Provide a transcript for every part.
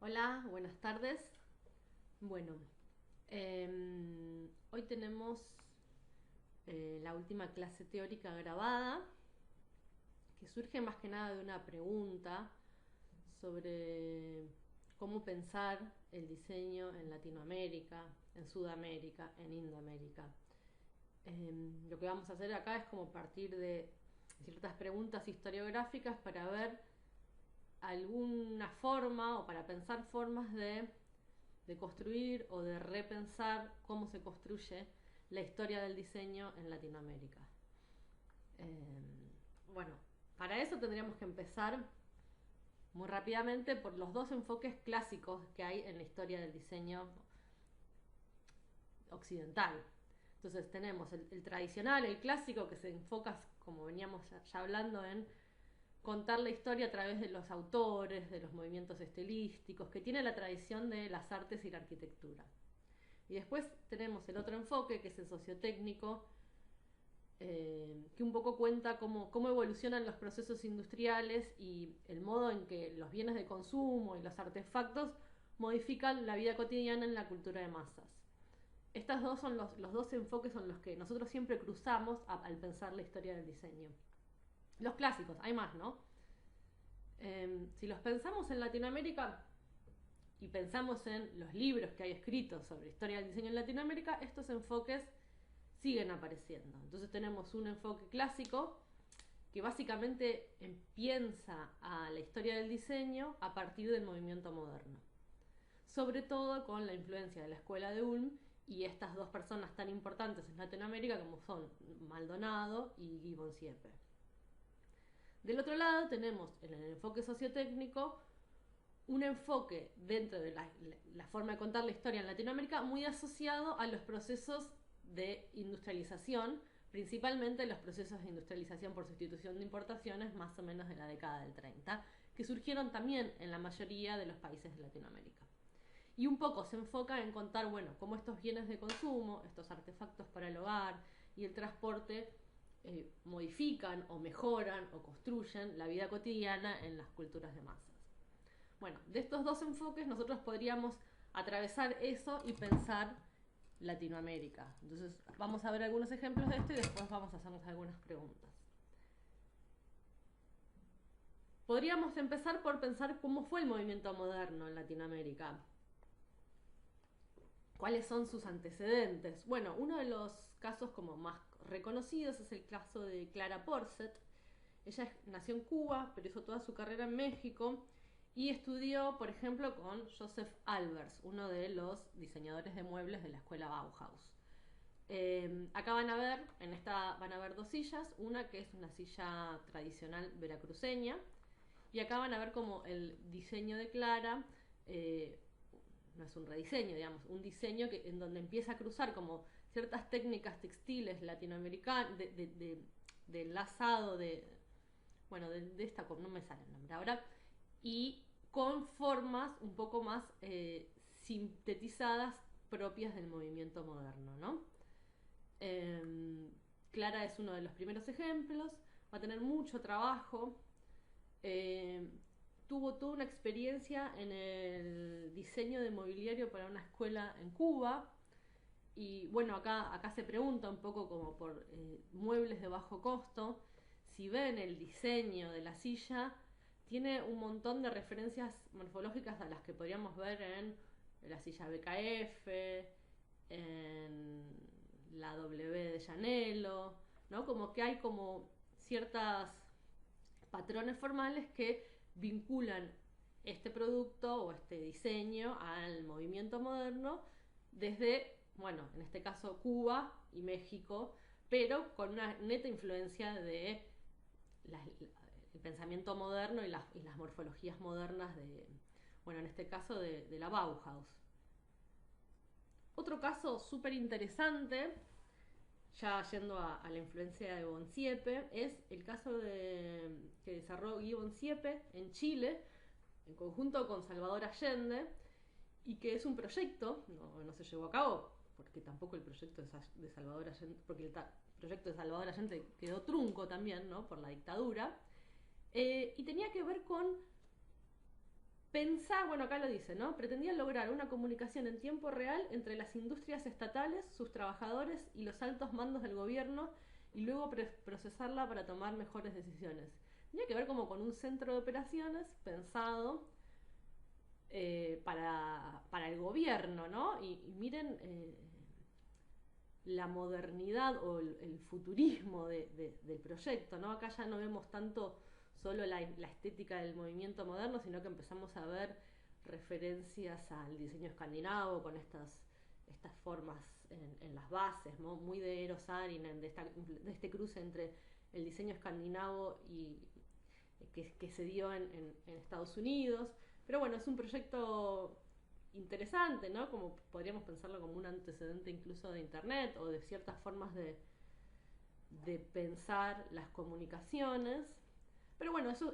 Hola, buenas tardes. Bueno, hoy tenemos la última clase teórica grabada, que surge más que nada de una pregunta sobre cómo pensar el diseño en Latinoamérica, en Sudamérica, en Indoamérica. Lo que vamos a hacer acá es como partir de ciertas preguntas historiográficas para ver alguna forma o para pensar formas de construir o de repensar cómo se construye la historia del diseño en Latinoamérica. Bueno, para eso tendríamos que empezar muy rápidamente por los dos enfoques clásicos que hay en la historia del diseño occidental. Entonces tenemos el tradicional, el clásico, que se enfoca, como veníamos ya hablando, en contar la historia a través de los autores, de los movimientos estilísticos, que tiene la tradición de las artes y la arquitectura. Y después tenemos el otro enfoque, que es el sociotécnico, que un poco cuenta cómo evolucionan los procesos industriales y el modo en que los bienes de consumo y los artefactos modifican la vida cotidiana en la cultura de masas. Estos dos son los dos enfoques son los que nosotros siempre cruzamos al pensar la historia del diseño. Los clásicos, hay más, ¿no? Si los pensamos en Latinoamérica y pensamos en los libros que hay escritos sobre historia del diseño en Latinoamérica, estos enfoques siguen apareciendo. Entonces tenemos un enfoque clásico que básicamente piensa a la historia del diseño a partir del movimiento moderno, sobre todo con la influencia de la escuela de Ulm y estas dos personas tan importantes en Latinoamérica como son Maldonado y Gibbon Siepe. Del otro lado tenemos en el enfoque sociotécnico un enfoque dentro de la forma de contar la historia en Latinoamérica muy asociado a los procesos de industrialización, principalmente los procesos de industrialización por sustitución de importaciones más o menos de la década del 30, que surgieron también en la mayoría de los países de Latinoamérica. Y un poco se enfoca en contar, bueno, cómo estos bienes de consumo, estos artefactos para el hogar y el transporte modifican o mejoran o construyen la vida cotidiana en las culturas de masas. Bueno, de estos dos enfoques nosotros podríamos atravesar eso y pensar Latinoamérica. Entonces vamos a ver algunos ejemplos de esto y después vamos a hacernos algunas preguntas. Podríamos empezar por pensar cómo fue el movimiento moderno en Latinoamérica. ¿Cuáles son sus antecedentes? Bueno, uno de los casos como más reconocidos es el caso de Clara Porset. Ella nació en Cuba, pero hizo toda su carrera en México y estudió, por ejemplo, con Joseph Albers, uno de los diseñadores de muebles de la escuela Bauhaus. Acá van a ver dos sillas, una que es una silla tradicional veracruceña, y acá van a ver como el diseño de Clara no es un rediseño, digamos, un diseño en donde empieza a cruzar como ciertas técnicas textiles latinoamericanas, de enlazado, bueno, de esta, no me sale el nombre ahora, y con formas un poco más sintetizadas propias del movimiento moderno, ¿no? Clara es uno de los primeros ejemplos, va a tener mucho trabajo. Tuvo toda una experiencia en el diseño de mobiliario para una escuela en Cuba. Y bueno, acá se pregunta un poco como por muebles de bajo costo. Si ven el diseño de la silla, tiene un montón de referencias morfológicas a las que podríamos ver en la silla BKF, en la W de Llanello, ¿no? Como que hay como ciertos patrones formales que vinculan este producto o este diseño al movimiento moderno desde, bueno, en este caso Cuba y México, pero con una neta influencia de el pensamiento moderno y las morfologías modernas de, bueno, en este caso de la Bauhaus. Otro caso súper interesante, ya yendo a la influencia de Gibbon Siepe, es el caso que desarrolló Gibbon Siepe en Chile, en conjunto con Salvador Allende, y que es un proyecto, no se llevó a cabo, porque tampoco el proyecto de Salvador Allende, porque el proyecto de Salvador Allende quedó trunco también, ¿no? Por la dictadura, y tenía que ver con pensar, bueno, acá lo dice, ¿no? Pretendía lograr una comunicación en tiempo real entre las industrias estatales, sus trabajadores y los altos mandos del gobierno, y luego procesarla para tomar mejores decisiones. Tenía que ver como con un centro de operaciones pensado para el gobierno, ¿no? Y miren la modernidad o el futurismo del proyecto, ¿no? Acá ya no vemos tanto solo la estética del movimiento moderno, sino que empezamos a ver referencias al diseño escandinavo con estas formas en las bases, ¿no? Muy de Eero Saarinen, de este cruce entre el diseño escandinavo y que se dio en Estados Unidos. Pero bueno, es un proyecto interesante, ¿no? Como podríamos pensarlo como un antecedente incluso de Internet o de ciertas formas de pensar las comunicaciones. Pero bueno, eso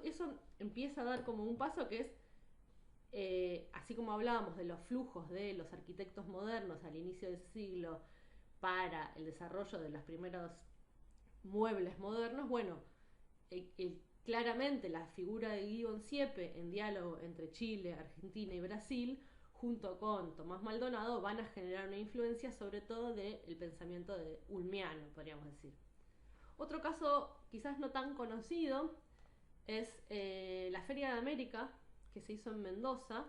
empieza a dar como un paso que es, así como hablábamos de los flujos de los arquitectos modernos al inicio del siglo para el desarrollo de los primeros muebles modernos, bueno, claramente la figura de Gibbon Siepe en diálogo entre Chile, Argentina y Brasil, junto con Tomás Maldonado, van a generar una influencia sobre todo del pensamiento de ulmiano, podríamos decir. Otro caso quizás no tan conocido es la Feria de América, que se hizo en Mendoza,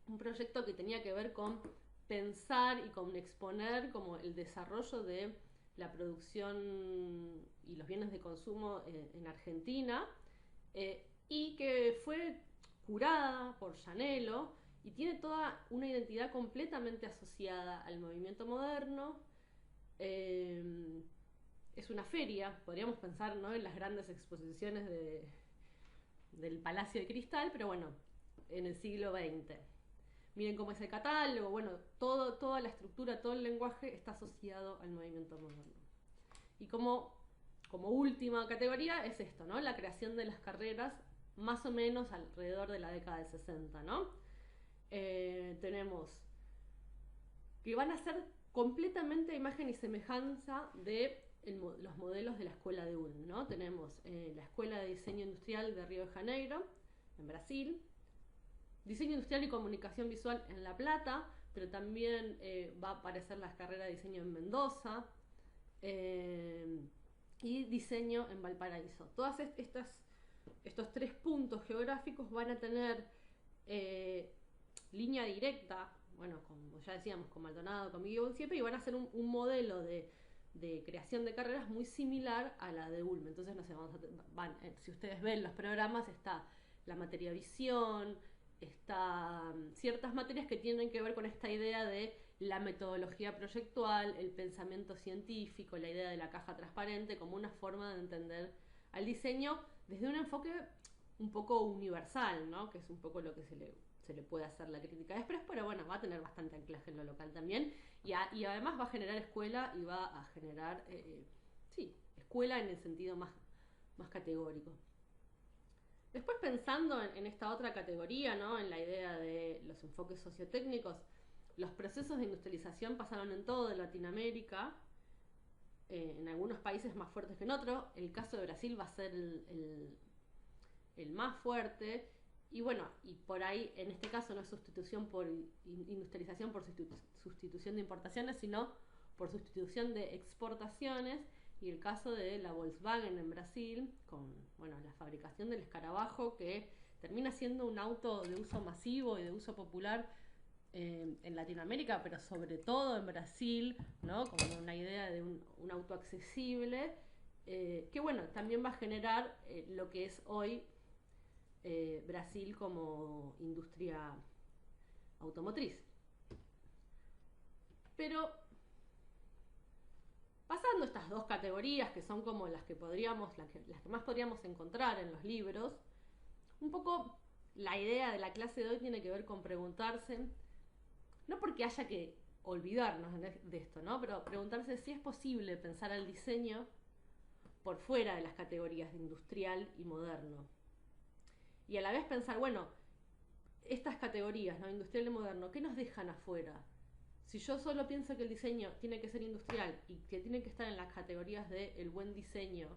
un proyecto que tenía que ver con pensar y con exponer como el desarrollo de la producción y los bienes de consumo en Argentina, y que fue curada por Llanelo y tiene toda una identidad completamente asociada al movimiento moderno. Es una feria, podríamos pensar, ¿no?, en las grandes exposiciones del Palacio de Cristal, pero bueno, en el siglo XX. Miren cómo es el catálogo, bueno, toda la estructura, todo el lenguaje está asociado al movimiento moderno. Y como última categoría es esto, ¿no? La creación de las carreras más o menos alrededor de la década del 60, ¿no? Tenemos que van a ser completamente imagen y semejanza de los modelos de la escuela de Ulm, ¿no? Tenemos la Escuela de Diseño Industrial de Río de Janeiro, en Brasil, Diseño Industrial y Comunicación Visual en La Plata, pero también va a aparecer la carrera de diseño en Mendoza, y diseño en Valparaíso. Todas estos 3 puntos geográficos van a tener línea directa, bueno, como ya decíamos, con Maldonado, con Gibbon Siepe, y van a ser un modelo de creación de carreras muy similar a la de Ulm. Entonces, no sé, si ustedes ven los programas, está la materia visión, está ciertas materias que tienen que ver con esta idea de la metodología proyectual, el pensamiento científico, la idea de la caja transparente como una forma de entender al diseño desde un enfoque un poco universal, ¿no? Que es un poco lo que se le puede hacer la crítica después, pero bueno, va a tener bastante anclaje en lo local también, y además va a generar escuela y va a generar, escuela en el sentido más categórico. Después, pensando en esta otra categoría, ¿no?, en la idea de los enfoques sociotécnicos, los procesos de industrialización pasaron en toda Latinoamérica, en algunos países más fuertes que en otros. El caso de Brasil va a ser el más fuerte, y bueno, y por ahí, en este caso, no es sustitución por industrialización por sustitución de importaciones, sino por sustitución de exportaciones. Y el caso de la Volkswagen en Brasil, con, bueno, la fabricación del escarabajo, que termina siendo un auto de uso masivo y de uso popular en Latinoamérica, pero sobre todo en Brasil, ¿no?, como una idea de un auto accesible, que bueno, también va a generar lo que es hoy Brasil como industria automotriz. Pero pasando estas 2 categorías, que son como las que más podríamos encontrar en los libros, un poco la idea de la clase de hoy tiene que ver con preguntarse, no porque haya que olvidarnos de esto, ¿no?, pero preguntarse si es posible pensar al diseño por fuera de las categorías de industrial y moderno. Y a la vez pensar, bueno, estas categorías, ¿no?, industrial y moderno, ¿qué nos dejan afuera? Si yo solo pienso que el diseño tiene que ser industrial y que tiene que estar en las categorías del buen diseño,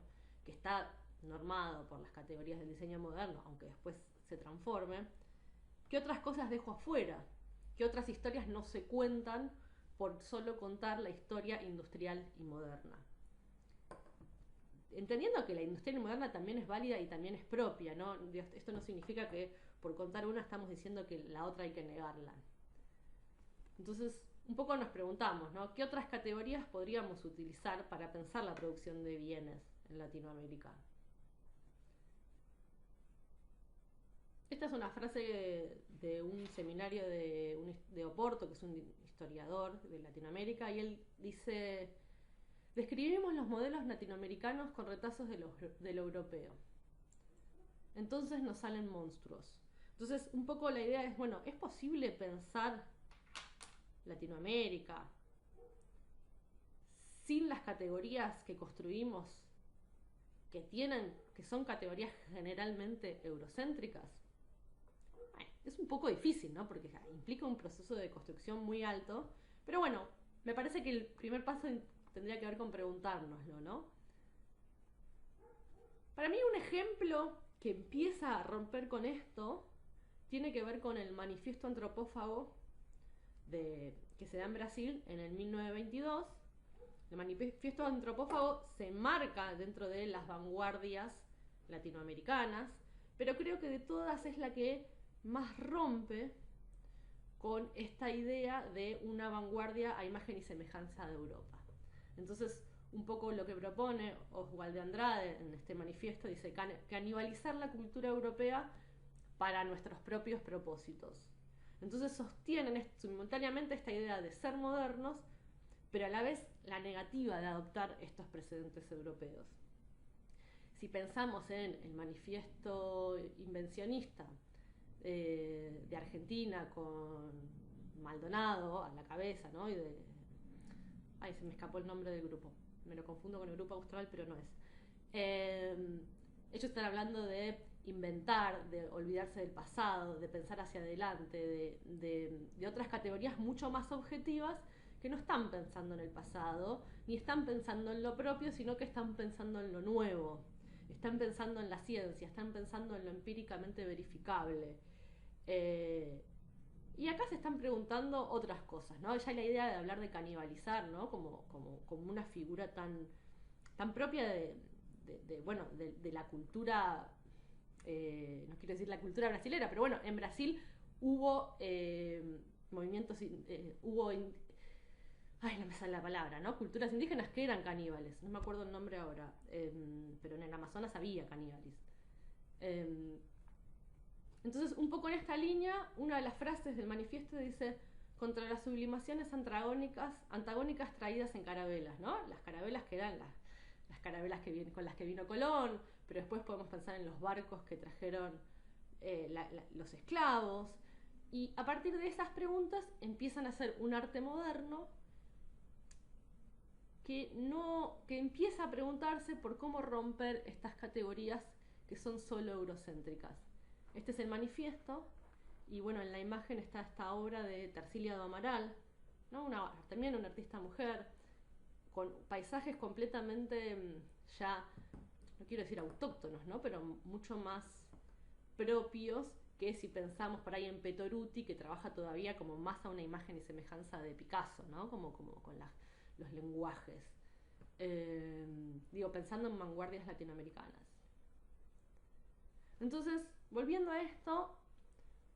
que está normado por las categorías del diseño moderno, aunque después se transforme, ¿qué otras cosas dejo afuera? ¿Qué otras historias no se cuentan por solo contar la historia industrial y moderna? Entendiendo que la industrial y moderna también es válida y también es propia, ¿no? Esto no significa que por contar una estamos diciendo que la otra hay que negarla. Entonces, un poco nos preguntamos, ¿no? ¿Qué otras categorías podríamos utilizar para pensar la producción de bienes en Latinoamérica? Esta es una frase de un seminario de Oporto, que es un historiador de Latinoamérica, y él dice: describimos los modelos latinoamericanos con retazos de lo europeo. Entonces nos salen monstruos. Entonces, un poco la idea es, bueno, ¿es posible pensar Latinoamérica sin las categorías que construimos, que son categorías generalmente eurocéntricas? Bueno, es un poco difícil, ¿no? Porque implica un proceso de construcción muy alto, pero bueno, me parece que el primer paso tendría que ver con preguntárnoslo, ¿no? Para mí un ejemplo que empieza a romper con esto tiene que ver con el manifiesto antropófago que se da en Brasil en el 1922. El manifiesto antropófago se enmarca dentro de las vanguardias latinoamericanas, pero creo que de todas es la que más rompe con esta idea de una vanguardia a imagen y semejanza de Europa. Entonces, un poco lo que propone Oswald de Andrade en este manifiesto dice: canibalizar la cultura europea para nuestros propios propósitos. Entonces sostienen simultáneamente esta idea de ser modernos, pero a la vez la negativa de adoptar estos precedentes europeos. Si pensamos en el manifiesto invencionista de Argentina con Maldonado a la cabeza, ¿no? Ay, se me escapó el nombre del grupo. Me lo confundo con el grupo austral, pero no es. Ellos están hablando de inventar, de olvidarse del pasado, de pensar hacia adelante, de otras categorías mucho más objetivas que no están pensando en el pasado, ni están pensando en lo propio, sino que están pensando en lo nuevo. Están pensando en la ciencia, están pensando en lo empíricamente verificable. Y acá se están preguntando otras cosas, ¿no? Ya la idea de hablar de canibalizar, ¿no? Como una figura tan propia de la cultura, no quiero decir la cultura brasilera, pero bueno, en Brasil hubo movimientos, ay, no me sale la palabra, ¿no? Culturas indígenas que eran caníbales, no me acuerdo el nombre ahora, pero en el Amazonas había caníbales. Entonces, un poco en esta línea, una de las frases del manifiesto dice: contra las sublimaciones antagónicas traídas en carabelas, ¿no? Las carabelas que eran las carabelas con las que vino Colón, pero después podemos pensar en los barcos que trajeron los esclavos. Y a partir de esas preguntas empiezan a hacer un arte moderno que empieza a preguntarse por cómo romper estas categorías que son solo eurocéntricas. Este es el manifiesto, y bueno, en la imagen está esta obra de Tarsila do Amaral, ¿no? También una artista mujer, con paisajes completamente ya, no quiero decir autóctonos, ¿no? Pero mucho más propios que si pensamos por ahí en Petoruti, que trabaja todavía como más a una imagen y semejanza de Picasso, ¿no? Como con los lenguajes. Pensando en vanguardias latinoamericanas. Entonces, volviendo a esto,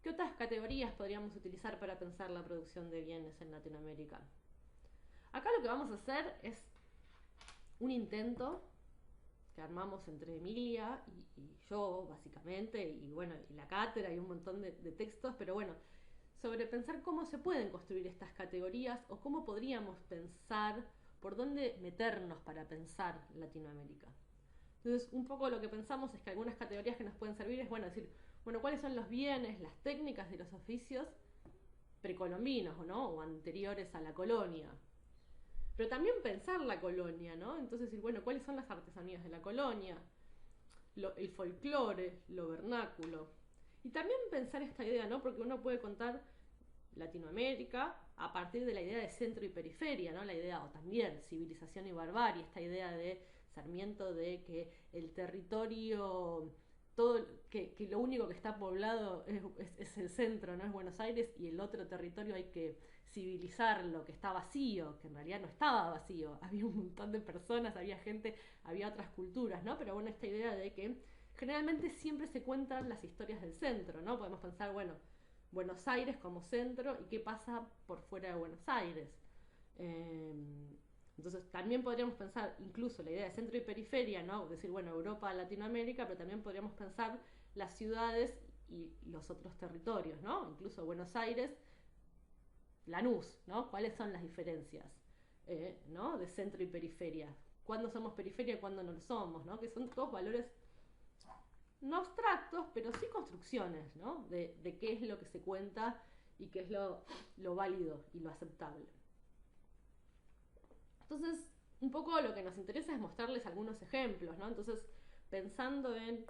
¿qué otras categorías podríamos utilizar para pensar la producción de bienes en Latinoamérica? Acá lo que vamos a hacer es un intento que armamos entre Emilia y yo, básicamente, y bueno, y la cátedra y un montón de textos, pero bueno, sobre pensar cómo se pueden construir estas categorías o cómo podríamos pensar, por dónde meternos para pensar Latinoamérica. Entonces, un poco lo que pensamos es que algunas categorías que nos pueden servir es, bueno, decir, bueno, ¿cuáles son los bienes, las técnicas de los oficios precolombinos, ¿no? O anteriores a la colonia? Pero también pensar la colonia, ¿no? Entonces decir, bueno, ¿cuáles son las artesanías de la colonia? El folclore, lo vernáculo. Y también pensar esta idea, ¿no? Porque uno puede contar Latinoamérica a partir de la idea de centro y periferia, ¿no? La idea, o también civilización y barbarie, esta idea de Sarmiento de que el territorio que lo único que está poblado es el centro, no es Buenos Aires, y el otro territorio hay que civilizarlo, que está vacío, que en realidad no estaba vacío, había un montón de personas, había gente, había otras culturas, ¿no? Pero bueno, esta idea de que generalmente siempre se cuentan las historias del centro, ¿no? Podemos pensar, bueno, Buenos Aires como centro y qué pasa por fuera de Buenos Aires. Entonces también podríamos pensar incluso la idea de centro y periferia, ¿no? Decir, bueno, Europa, Latinoamérica, pero también podríamos pensar las ciudades y los otros territorios, ¿no? Incluso Buenos Aires, Lanús, ¿no? ¿Cuáles son las diferencias, ¿no? De centro y periferia? ¿Cuándo somos periferia y cuándo no lo somos, ¿no? Que son todos valores no abstractos, pero sí construcciones, ¿no? De qué es lo que se cuenta y qué es lo válido y lo aceptable. Entonces, un poco lo que nos interesa es mostrarles algunos ejemplos, ¿no? Entonces, pensando en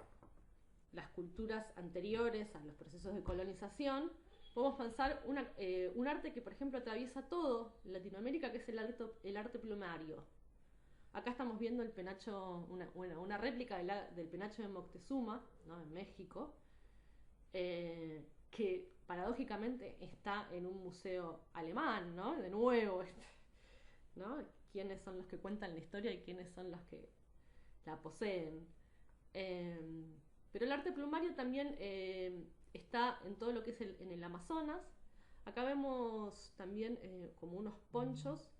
las culturas anteriores a los procesos de colonización, podemos pensar un arte que, por ejemplo, atraviesa todo Latinoamérica, que es el arte plumario. Acá estamos viendo el penacho, una réplica del penacho de Moctezuma, ¿no? En México, que paradójicamente está en un museo alemán, ¿no? De nuevo, ¿no? Quiénes son los que cuentan la historia y quiénes son los que la poseen. Pero el arte plumario también está en todo lo que es en el Amazonas. Acá vemos también como unos ponchos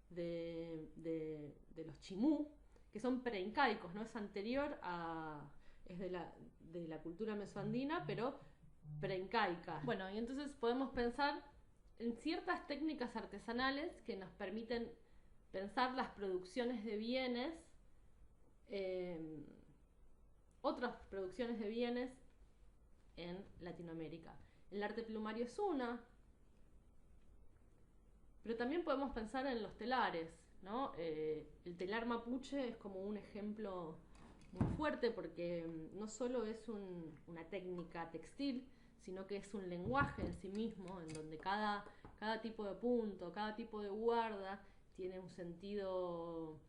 de los chimú, que son preincaicos, ¿no? Es anterior a... es de la cultura mesoandina, pero preincaica. Bueno, y entonces podemos pensar en ciertas técnicas artesanales que nos permiten pensar las producciones de bienes, otras producciones de bienes en Latinoamérica. El arte plumario es una, pero también podemos pensar en los telares, ¿no? El telar mapuche es como un ejemplo muy fuerte porque no solo es una técnica textil, sino que es un lenguaje en sí mismo, en donde cada tipo de punto, cada tipo de guarda tiene un sentido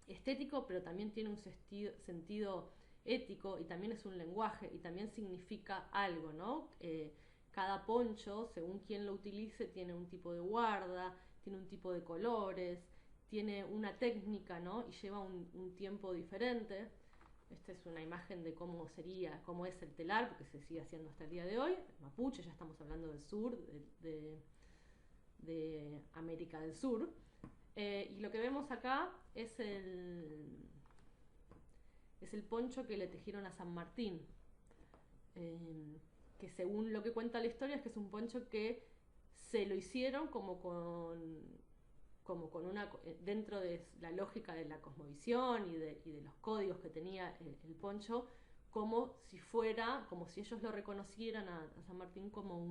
estético, pero también tiene un sentido ético, y también es un lenguaje, y también significa algo, ¿no? Cada poncho, según quien lo utilice, tiene un tipo de guarda, tiene un tipo de colores, tiene una técnica, ¿no? Y lleva un tiempo diferente. Esta es una imagen de cómo es el telar, porque se sigue haciendo hasta el día de hoy. Mapuche, ya estamos hablando del sur, de América del Sur. Y lo que vemos acá es el poncho que le tejieron a San Martín. Que según lo que cuenta la historia es que es un poncho que se lo hicieron como con una, dentro de la lógica de la cosmovisión y de los códigos que tenía el poncho, como si ellos lo reconocieran a San Martín como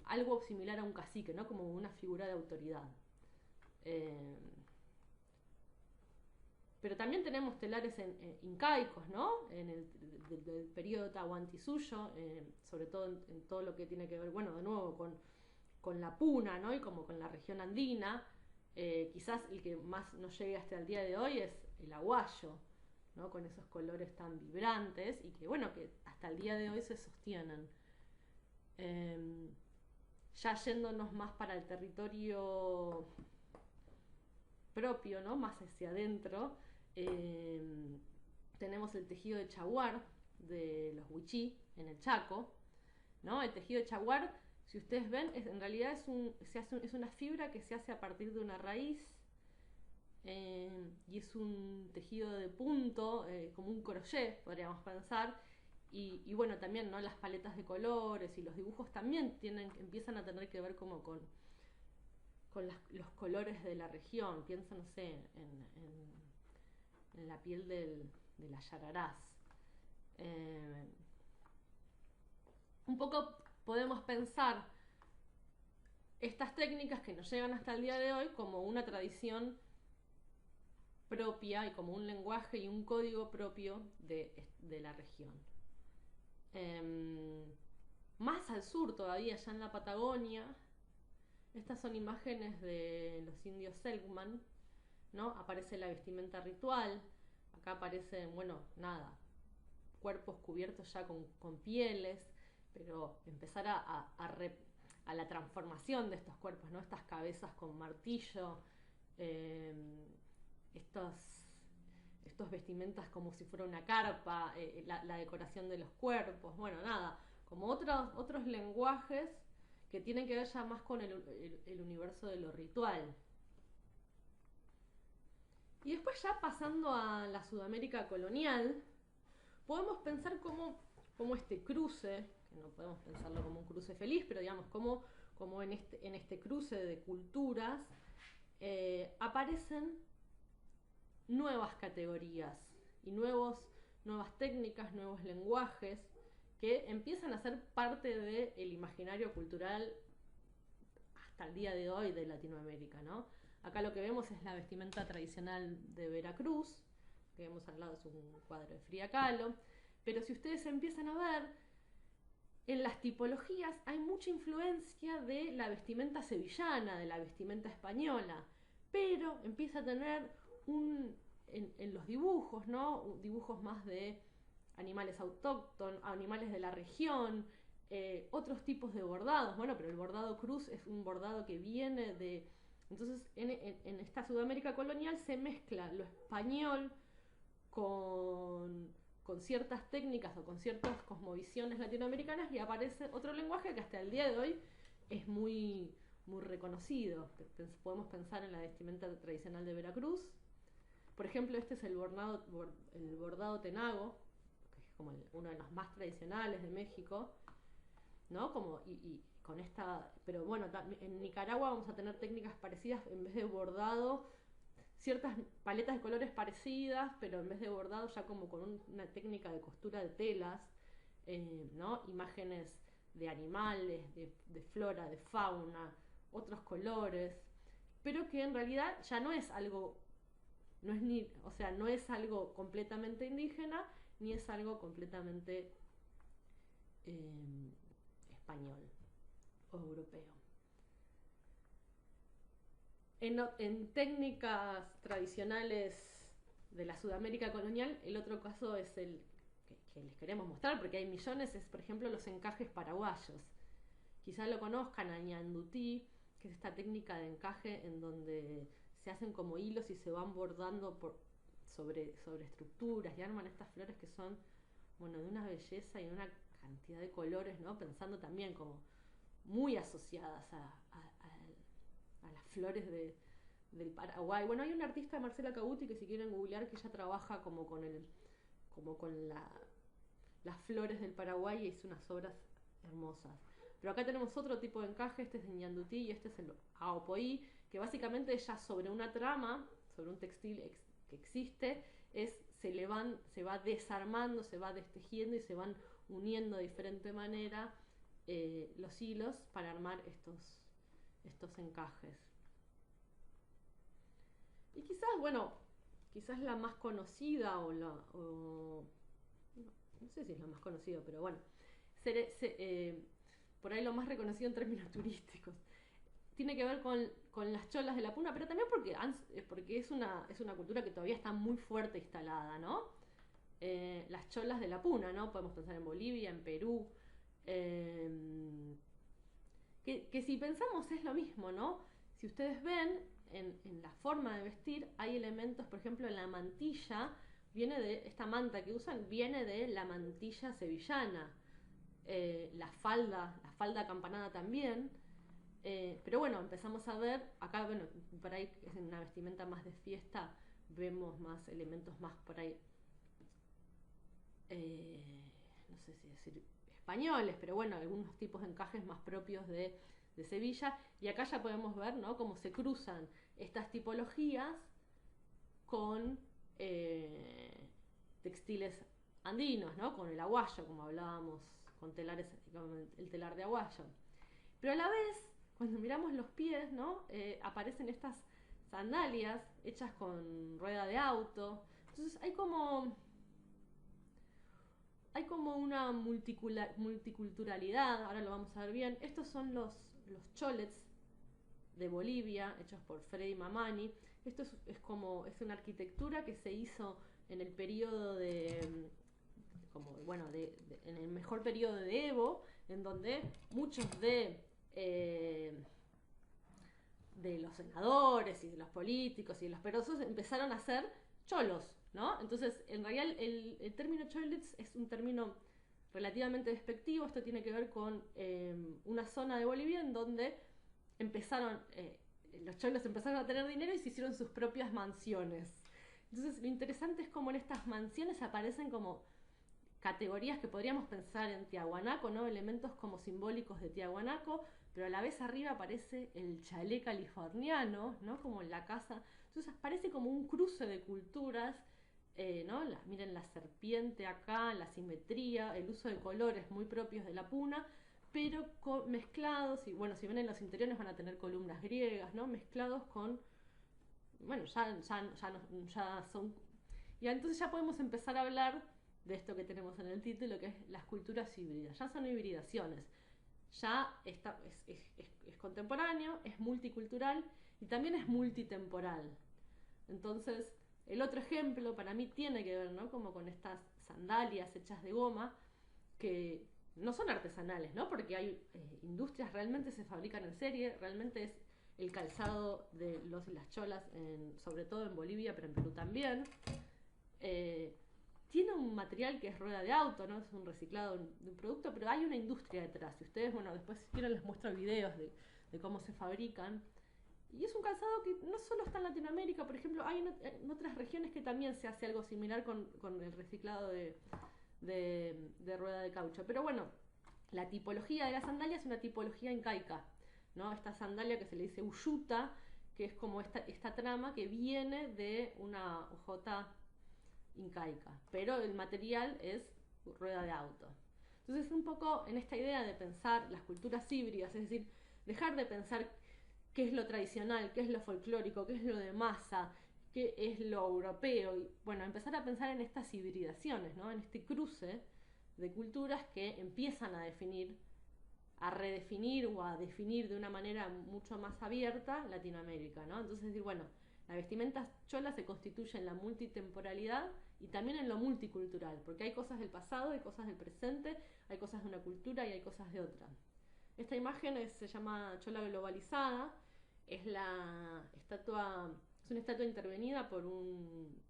algo similar a un cacique, ¿no? Como una figura de autoridad. Pero también tenemos telares incaicos, ¿no? Del periodo Tahuantinsuyo, sobre todo en todo lo que tiene que ver, bueno, de nuevo con la puna, ¿no? Y como con la región andina. Quizás el que más nos llegue hasta el día de hoy es el aguayo, ¿no? Con esos colores tan vibrantes y que, bueno, que hasta el día de hoy se sostienen. Ya yéndonos más para el territorio propio, ¿no? Más hacia adentro, tenemos el tejido de chaguar de los huichí en el Chaco, ¿no? El tejido de chaguar, si ustedes ven, en realidad es una fibra que se hace a partir de una raíz, y es un tejido de punto, como un crochet, podríamos pensar. Y bueno, también, ¿no? Las paletas de colores y los dibujos también empiezan a tener que ver como con los colores de la región. Piensa, no sé, en la piel de las yararás. Un poco podemos pensar estas técnicas que nos llegan hasta el día de hoy como una tradición propia y como un lenguaje y un código propio de la región. Más al sur todavía, ya en la Patagonia, estas son imágenes de los indios Selkman, ¿no? Aparece la vestimenta ritual, acá aparecen, bueno, nada, cuerpos cubiertos ya con pieles, pero empezar a la transformación de estos cuerpos, ¿no? Estas cabezas con martillo, eh, estos vestimentas como si fuera una carpa, la decoración de los cuerpos, bueno, nada, como otros lenguajes que tienen que ver ya más con el universo de lo ritual. Y después ya pasando a la Sudamérica colonial, podemos pensar como este cruce, que no podemos pensarlo como un cruce feliz, pero digamos como en este cruce de culturas aparecen nuevas categorías y nuevas técnicas, nuevos lenguajes que empiezan a ser parte del imaginario cultural hasta el día de hoy de Latinoamérica, ¿no? Acá lo que vemos es la vestimenta tradicional de Veracruz, que hemos hablado, es un cuadro de Frida Kahlo, pero si ustedes empiezan a ver, en las tipologías hay mucha influencia de la vestimenta sevillana, de la vestimenta española, pero empieza a tener en los dibujos, ¿no? Dibujos más de animales autóctonos, animales de la región, otros tipos de bordados. Bueno, pero el bordado cruz es un bordado que viene de... Entonces, en esta Sudamérica colonial se mezcla lo español con ciertas técnicas o con ciertas cosmovisiones latinoamericanas y aparece otro lenguaje que hasta el día de hoy es muy, muy reconocido. Podemos pensar en la vestimenta tradicional de Veracruz. Por ejemplo, este es el bordado tenago, que es como uno de los más tradicionales de México, ¿no? Y con esta, pero bueno, en Nicaragua vamos a tener técnicas parecidas, en vez de bordado, ciertas paletas de colores parecidas, pero en vez de bordado ya como con una técnica de costura de telas, ¿no? Imágenes de animales, de flora, de fauna, otros colores, pero que en realidad ya no es algo, no es algo completamente indígena, ni es algo completamente español o europeo. En técnicas tradicionales de la Sudamérica colonial, el otro caso es el que les queremos mostrar, porque hay millones, es por ejemplo los encajes paraguayos. Quizás lo conozcan, a ñandutí, que es esta técnica de encaje en donde se hacen como hilos y se van bordando sobre estructuras y arman estas flores que son, bueno, de una belleza y de una cantidad de colores, ¿no? Pensando también como muy asociadas a las flores del Paraguay. Bueno, hay una artista, Marcela Cabuti, que si quieren googlear, que ella trabaja como con las flores del Paraguay y hizo unas obras hermosas. Pero acá tenemos otro tipo de encaje, este es de ñandutí y este es el aopoí, que básicamente ella sobre una trama, sobre un textil que existe, se va desarmando, se va destejiendo y se van uniendo de diferente manera los hilos para armar estos encajes. Y quizás la más conocida no sé si es la más conocida, pero bueno, por ahí lo más reconocido en términos turísticos. Tiene que ver con las cholas de la puna, pero también porque es una cultura que todavía está muy fuerte instalada, ¿no? Las cholas de la puna, ¿no? Podemos pensar en Bolivia, en Perú, que si pensamos es lo mismo, ¿no? Si ustedes ven, en la forma de vestir hay elementos, por ejemplo, en la mantilla, esta manta que usan viene de la mantilla sevillana, la falda acampanada también, pero bueno, empezamos a ver, acá, bueno, por ahí es una vestimenta más de fiesta, vemos más elementos más por ahí, no sé si decir españoles, pero bueno, algunos tipos de encajes más propios de Sevilla, y acá ya podemos ver, ¿no?, cómo se cruzan estas tipologías con textiles andinos, ¿no?, con el aguayo, como hablábamos, con el telar de aguayo. Pero a la vez, cuando miramos los pies, ¿no?, aparecen estas sandalias hechas con rueda de auto. Entonces hay como una multiculturalidad, ahora lo vamos a ver bien. Estos son los cholets de Bolivia, hechos por Freddy Mamani. Esto es una arquitectura que se hizo en el periodo como bueno, en el mejor periodo de Evo, en donde muchos de los senadores y de los políticos y de los perosos empezaron a ser cholos, ¿no? Entonces, en realidad el término cholits es un término relativamente despectivo. Esto tiene que ver con una zona de Bolivia en donde los cholos empezaron a tener dinero y se hicieron sus propias mansiones. Entonces, lo interesante es cómo en estas mansiones aparecen como categorías que podríamos pensar en Tiahuanaco, ¿no? Elementos como simbólicos de Tiahuanaco, pero a la vez arriba aparece el chalet californiano, ¿no? Como en la casa. Entonces parece como un cruce de culturas, ¿no? Miren la serpiente acá, la simetría, el uso de colores muy propios de la puna, pero mezclados, y bueno, si ven en los interiores van a tener columnas griegas, ¿no? Mezclados con, bueno, ya son... Y entonces ya podemos empezar a hablar de esto que tenemos en el título, que es las culturas híbridas. Ya son hibridaciones. Ya es contemporáneo, es multicultural y también es multitemporal. Entonces, el otro ejemplo para mí tiene que ver, ¿no? Como con estas sandalias hechas de goma que no son artesanales, ¿no? Porque hay industrias, realmente se fabrican en serie, realmente es el calzado de los y las cholas, sobre todo en Bolivia, pero en Perú también. Tiene un material que es rueda de auto, ¿no? Es un reciclado de un producto, pero hay una industria detrás. Y ustedes, bueno, después si quieren les muestro videos de cómo se fabrican. Y es un calzado que no solo está en Latinoamérica, por ejemplo, hay en otras regiones que también se hace algo similar con el reciclado de rueda de caucho. Pero bueno, la tipología de la sandalia es una tipología incaica, ¿no? Esta sandalia que se le dice uyuta, que es como esta trama que viene de una hojota incaica, pero el material es rueda de auto. Entonces, un poco en esta idea de pensar las culturas híbridas, es decir, dejar de pensar qué es lo tradicional, qué es lo folclórico, qué es lo de masa, qué es lo europeo, y bueno, empezar a pensar en estas hibridaciones, ¿no? En este cruce de culturas que empiezan a redefinir o a definir de una manera mucho más abierta Latinoamérica, ¿no? Entonces decir, bueno, la vestimenta chola se constituye en la multitemporalidad y también en lo multicultural, porque hay cosas del pasado, hay cosas del presente, hay cosas de una cultura y hay cosas de otra. Esta imagen se llama Chola Globalizada, es una estatua intervenida por un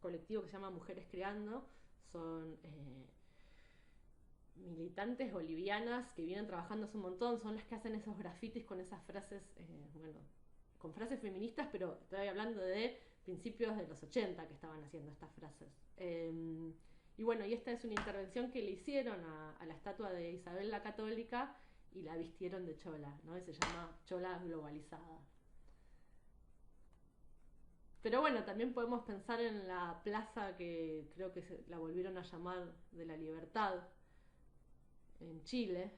colectivo que se llama Mujeres Creando, son militantes bolivianas que vienen trabajando hace un montón, son las que hacen esos grafitis con esas frases, bueno, con frases feministas, pero estoy hablando de principios de los 80 que estaban haciendo estas frases. Y bueno, y esta es una intervención que le hicieron a la estatua de Isabel la Católica y la vistieron de chola, ¿no? Y se llama Chola Globalizada. Pero bueno, también podemos pensar en la plaza que creo que la volvieron a llamar de la Libertad en Chile,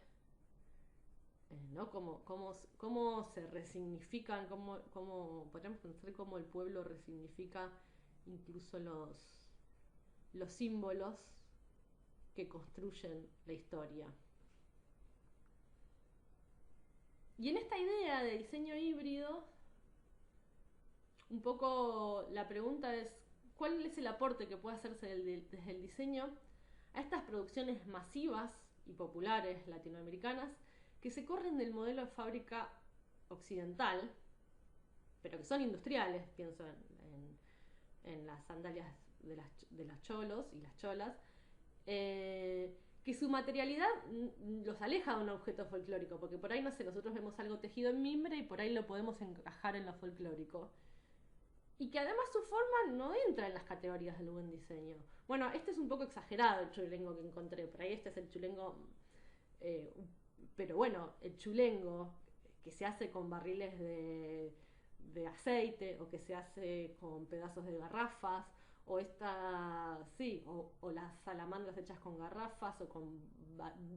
¿no? Cómo se resignifican, podríamos pensar cómo el pueblo resignifica incluso los símbolos que construyen la historia. Y en esta idea de diseño híbrido, un poco la pregunta es, ¿cuál es el aporte que puede hacerse desde el diseño a estas producciones masivas y populares latinoamericanas que se corren del modelo de fábrica occidental, pero que son industriales? Pienso en las sandalias de las cholos y las cholas, que su materialidad los aleja de un objeto folclórico, porque por ahí, no sé, nosotros vemos algo tejido en mimbre y por ahí lo podemos encajar en lo folclórico. Y que además su forma no entra en las categorías del buen diseño. Bueno, este es un poco exagerado el chulengo que encontré, por ahí este es el chulengo, pero bueno, el chulengo que se hace con barriles de aceite o que se hace con pedazos de garrafas, o o las salamandras hechas con garrafas o con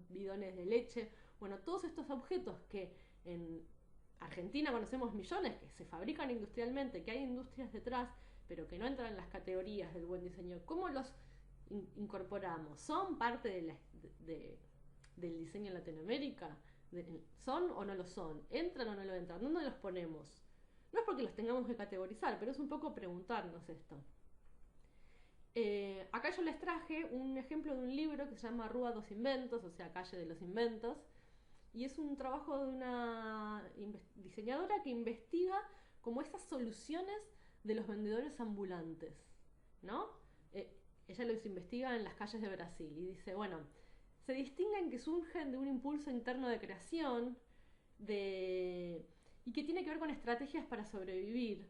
bidones de leche. Bueno, todos estos objetos que en Argentina conocemos millones, que se fabrican industrialmente, que hay industrias detrás, pero que no entran en las categorías del buen diseño. ¿Cómo los incorporamos? ¿Son parte del diseño en Latinoamérica? ¿Son o no lo son? ¿Entran o no lo entran? ¿Dónde los ponemos? No es porque los tengamos que categorizar, pero es un poco preguntarnos esto. Acá yo les traje un ejemplo de un libro que se llama Rúa dos Inventos, o sea, Calle de los Inventos, y es un trabajo de una diseñadora que investiga como esas soluciones de los vendedores ambulantes, ¿no? Ella los investiga en las calles de Brasil y dice, bueno, se distinguen que surgen de un impulso interno de creación y que tiene que ver con estrategias para sobrevivir.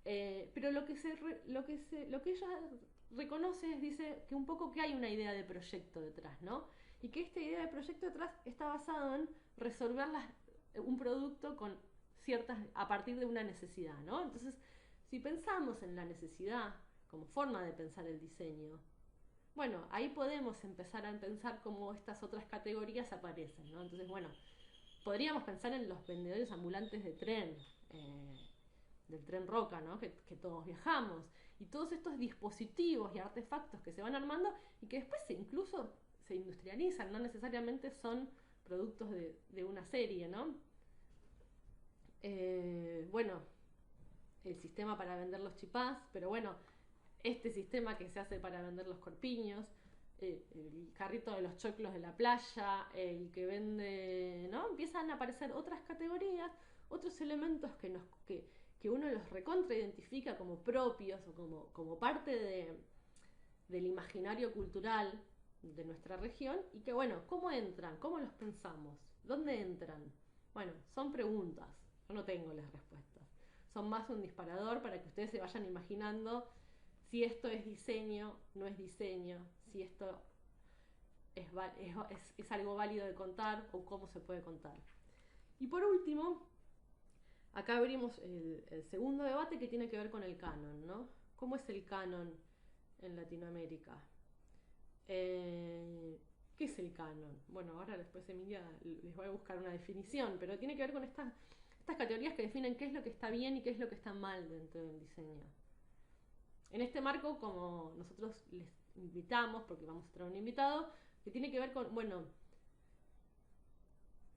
Pero lo que ella reconoce es, dice, que un poco que hay una idea de proyecto detrás, ¿no? Y que esta idea de proyecto detrás está basada en resolver un producto a partir de una necesidad, ¿no? Entonces, si pensamos en la necesidad como forma de pensar el diseño, bueno, ahí podemos empezar a pensar cómo estas otras categorías aparecen, ¿no? Entonces, bueno, podríamos pensar en los vendedores ambulantes de tren, del tren Roca, ¿no? Que todos viajamos, y todos estos dispositivos y artefactos que se van armando y que después incluso se industrializan, no necesariamente son productos de una serie, ¿no? Bueno, el sistema para vender los chipás, pero bueno, este sistema que se hace para vender los corpiños, el carrito de los choclos de la playa, el que vende, ¿no? Empiezan a aparecer otras categorías, otros elementos que uno los recontra identifica como propios o como parte del imaginario cultural de nuestra región y que, bueno, ¿cómo entran? ¿Cómo los pensamos? ¿Dónde entran? Bueno, son preguntas, yo no tengo las respuestas. Son más un disparador para que ustedes se vayan imaginando si esto es diseño, no es diseño, si esto es algo válido de contar o cómo se puede contar. Y por último, acá abrimos el segundo debate que tiene que ver con el canon, ¿no? ¿Cómo es el canon en Latinoamérica? ¿Qué es el canon? Bueno, ahora después Emilia les voy a buscar una definición, pero tiene que ver con estas categorías que definen qué es lo que está bien y qué es lo que está mal dentro del diseño. En este marco, como nosotros les invitamos, porque vamos a traer un invitado, que tiene que ver con, bueno,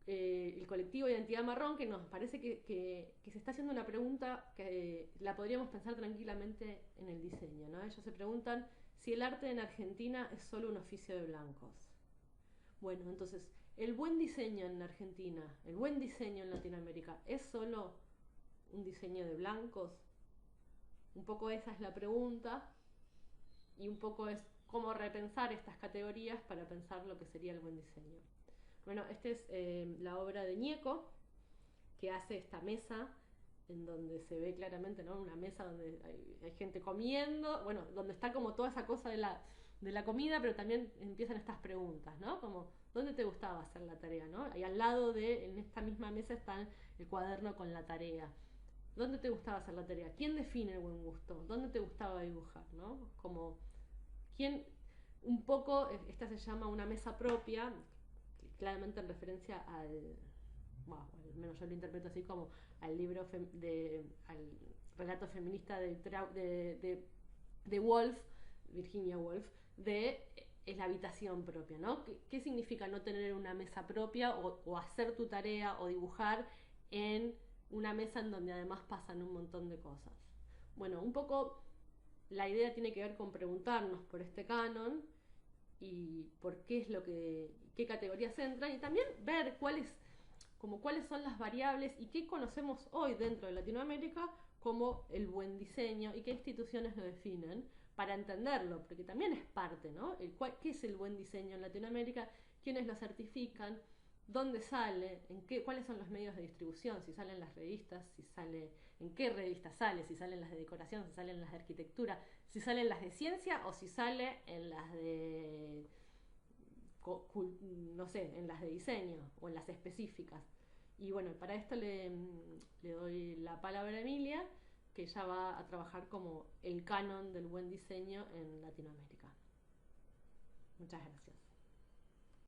el colectivo Identidad Marrón, que nos parece que se está haciendo una pregunta que la podríamos pensar tranquilamente en el diseño, ¿no? Ellos se preguntan si el arte en Argentina es solo un oficio de blancos. Bueno, entonces, el buen diseño en Argentina, el buen diseño en Latinoamérica, ¿es solo un diseño de blancos? Un poco esa es la pregunta y un poco es cómo repensar estas categorías para pensar lo que sería el buen diseño. Bueno, esta es la obra de Ñeco, que hace esta mesa en donde se ve claramente, ¿no? Una mesa donde hay gente comiendo, bueno, donde está como toda esa cosa de la comida, pero también empiezan estas preguntas, ¿no? Como, ¿dónde te gustaba hacer la tarea, no? Ahí al lado en esta misma mesa está el cuaderno con la tarea. ¿Dónde te gustaba hacer la tarea? ¿Quién define el buen gusto? ¿Dónde te gustaba dibujar, no? Como, ¿quién? Un poco, esta se llama una mesa propia, claramente en referencia bueno, al menos yo lo interpreto así como al libro al relato feminista de Woolf, Virginia Woolf, es la habitación propia, ¿no? ¿Qué significa no tener una mesa propia o hacer tu tarea o dibujar en una mesa en donde además pasan un montón de cosas? Bueno, un poco la idea tiene que ver con preguntarnos por este canon y por qué categorías entran y también ver cuáles son las variables y qué conocemos hoy dentro de Latinoamérica como el buen diseño y qué instituciones lo definen para entenderlo, porque también es parte, ¿no? ¿Qué es el buen diseño en Latinoamérica? ¿Quiénes lo certifican? ¿Dónde sale? ¿Cuáles son los medios de distribución? Si salen las revistas, en qué revistas sale, si salen las de decoración, si salen las de arquitectura, si salen las de ciencia o si sale en las de, no sé, en las de diseño o en las específicas. Y bueno, para esto le doy la palabra a Emilia, que ella va a trabajar como el canon del buen diseño en Latinoamérica. Muchas gracias.